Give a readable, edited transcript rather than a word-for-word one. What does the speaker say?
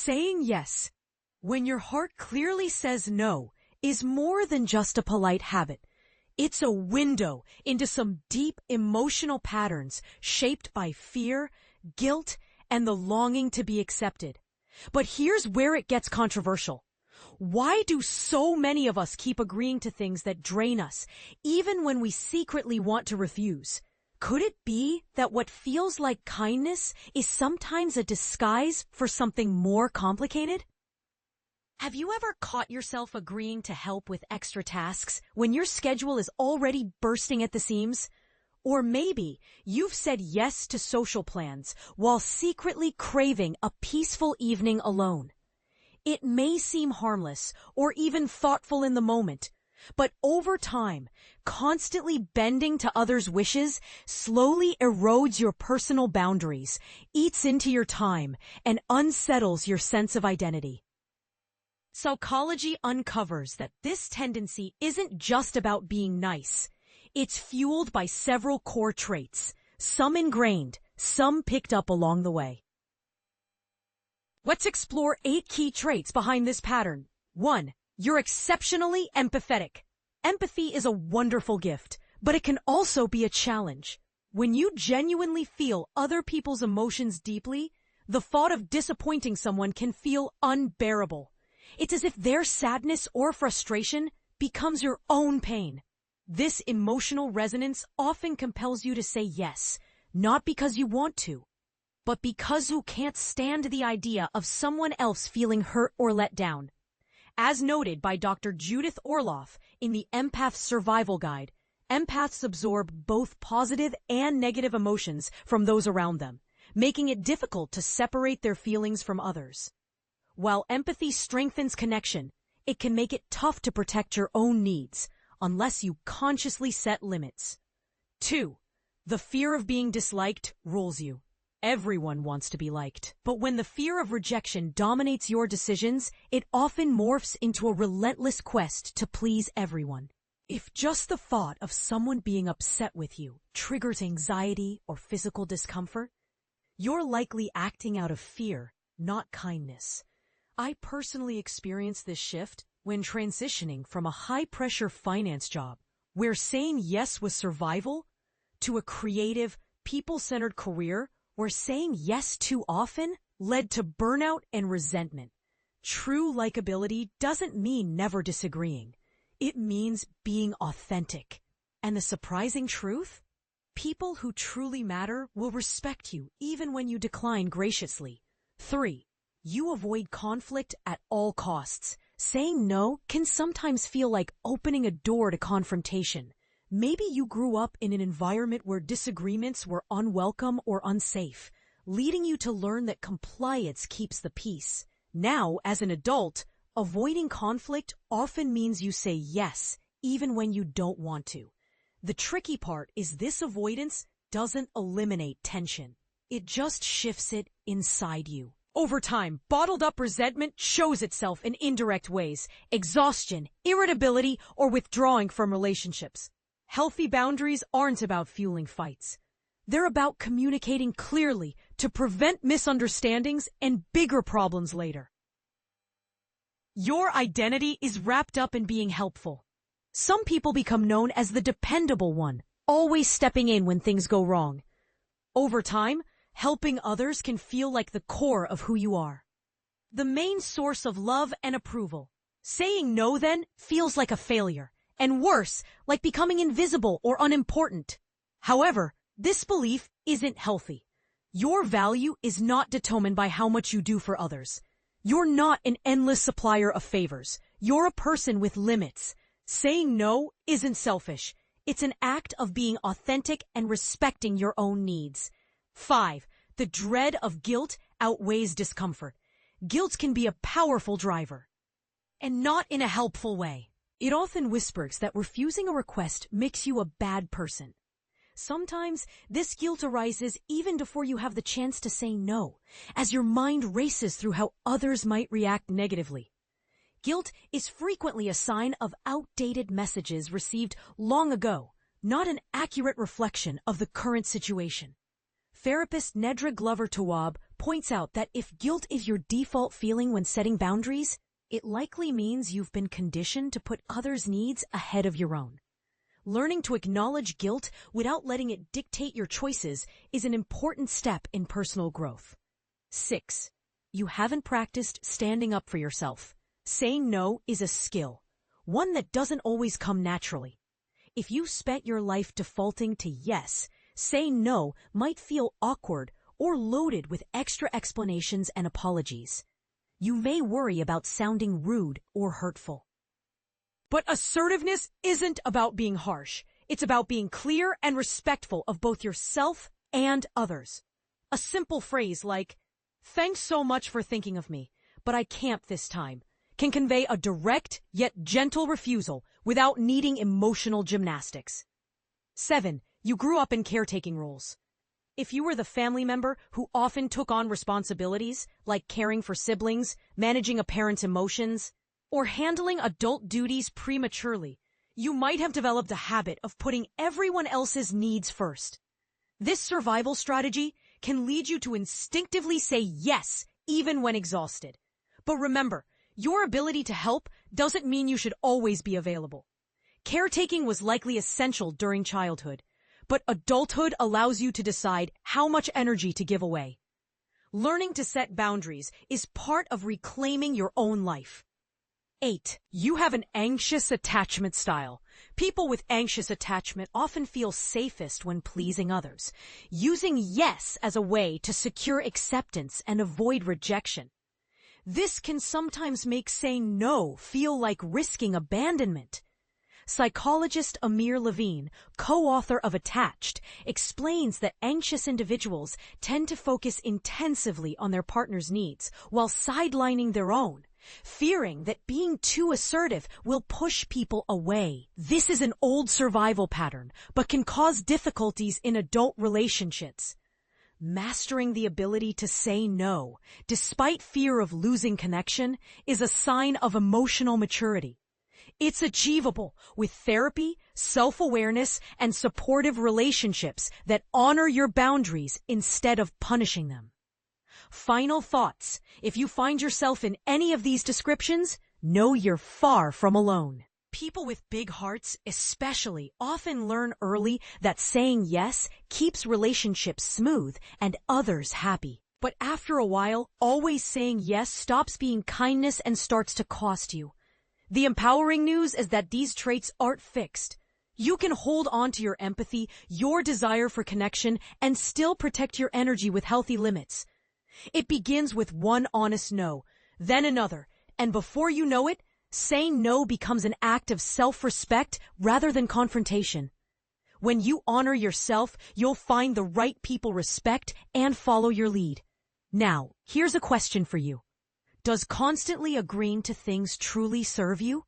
Saying yes, when your heart clearly says no, is more than just a polite habit. It's a window into some deep emotional patterns shaped by fear, guilt, and the longing to be accepted. But here's where it gets controversial. Why do so many of us keep agreeing to things that drain us, even when we secretly want to refuse? Could it be that what feels like kindness is sometimes a disguise for something more complicated? Have you ever caught yourself agreeing to help with extra tasks when your schedule is already bursting at the seams? Or maybe you've said yes to social plans while secretly craving a peaceful evening alone. It may seem harmless or even thoughtful in the moment, but over time, constantly bending to others' wishes slowly erodes your personal boundaries, eats into your time, and unsettles your sense of identity. Psychology uncovers that this tendency isn't just about being nice. It's fueled by several core traits, some ingrained, some picked up along the way. Let's explore 8 key traits behind this pattern. 1. You're exceptionally empathetic. Empathy is a wonderful gift, but it can also be a challenge. When you genuinely feel other people's emotions deeply, the thought of disappointing someone can feel unbearable. It's as if their sadness or frustration becomes your own pain. This emotional resonance often compels you to say yes, not because you want to, but because you can't stand the idea of someone else feeling hurt or let down. As noted by Dr. Judith Orloff in the Empath Survival Guide, empaths absorb both positive and negative emotions from those around them, making it difficult to separate their feelings from others. While empathy strengthens connection, it can make it tough to protect your own needs unless you consciously set limits. 2. The fear of being disliked rules you. Everyone wants to be liked, but when the fear of rejection dominates your decisions, it often morphs into a relentless quest to please everyone. If just the thought of someone being upset with you triggers anxiety or physical discomfort, you're likely acting out of fear, not kindness. I personally experienced this shift when transitioning from a high-pressure finance job, where saying yes was survival, to a creative, people-centered career where saying yes too often led to burnout and resentment. True likability doesn't mean never disagreeing. It means being authentic. And the surprising truth? People who truly matter will respect you even when you decline graciously. 3. You avoid conflict at all costs. Saying no can sometimes feel like opening a door to confrontation. Maybe you grew up in an environment where disagreements were unwelcome or unsafe, leading you to learn that compliance keeps the peace. Now, as an adult, avoiding conflict often means you say yes, even when you don't want to. The tricky part is this avoidance doesn't eliminate tension. It just shifts it inside you. Over time, bottled-up resentment shows itself in indirect ways: exhaustion, irritability, or withdrawing from relationships. Healthy boundaries aren't about fueling fights. They're about communicating clearly to prevent misunderstandings and bigger problems later. Your identity is wrapped up in being helpful. Some people become known as the dependable one, always stepping in when things go wrong. Over time, helping others can feel like the core of who you are, the main source of love and approval. Saying no then feels like a failure, and worse, like becoming invisible or unimportant. However, this belief isn't healthy. Your value is not determined by how much you do for others. You're not an endless supplier of favors. You're a person with limits. Saying no isn't selfish. It's an act of being authentic and respecting your own needs. 5. The dread of guilt outweighs discomfort. Guilt can be a powerful driver, and not in a helpful way. It often whispers that refusing a request makes you a bad person. Sometimes this guilt arises even before you have the chance to say no, as your mind races through how others might react negatively. Guilt is frequently a sign of outdated messages received long ago, not an accurate reflection of the current situation. Therapist Nedra Glover-Tawwab points out that if guilt is your default feeling when setting boundaries, it likely means you've been conditioned to put others' needs ahead of your own. Learning to acknowledge guilt without letting it dictate your choices is an important step in personal growth. 6. You haven't practiced standing up for yourself. Saying no is a skill, one that doesn't always come naturally. If you spent your life defaulting to yes, saying no might feel awkward or loaded with extra explanations and apologies. You may worry about sounding rude or hurtful. But assertiveness isn't about being harsh. It's about being clear and respectful of both yourself and others. A simple phrase like, "Thanks so much for thinking of me, but I can't this time," can convey a direct yet gentle refusal without needing emotional gymnastics. 7. You grew up in caretaking roles. If you were the family member who often took on responsibilities, like caring for siblings, managing a parent's emotions, or handling adult duties prematurely, you might have developed a habit of putting everyone else's needs first. This survival strategy can lead you to instinctively say yes, even when exhausted. But remember, your ability to help doesn't mean you should always be available. Caretaking was likely essential during childhood, but adulthood allows you to decide how much energy to give away. Learning to set boundaries is part of reclaiming your own life. 8. You have an anxious attachment style. People with anxious attachment often feel safest when pleasing others, using yes as a way to secure acceptance and avoid rejection. This can sometimes make saying no feel like risking abandonment. Psychologist Amir Levine, co-author of Attached, explains that anxious individuals tend to focus intensively on their partner's needs while sidelining their own, fearing that being too assertive will push people away. This is an old survival pattern, but can cause difficulties in adult relationships. Mastering the ability to say no, despite fear of losing connection, is a sign of emotional maturity. It's achievable with therapy, self-awareness, and supportive relationships that honor your boundaries instead of punishing them. Final thoughts. If you find yourself in any of these descriptions, know you're far from alone. People with big hearts, especially, often learn early that saying yes keeps relationships smooth and others happy. But after a while, always saying yes stops being kindness and starts to cost you. The empowering news is that these traits aren't fixed. You can hold on to your empathy, your desire for connection, and still protect your energy with healthy limits. It begins with one honest no, then another, and before you know it, saying no becomes an act of self-respect rather than confrontation. When you honor yourself, you'll find the right people respect and follow your lead. Now, here's a question for you. Does constantly agreeing to things truly serve you?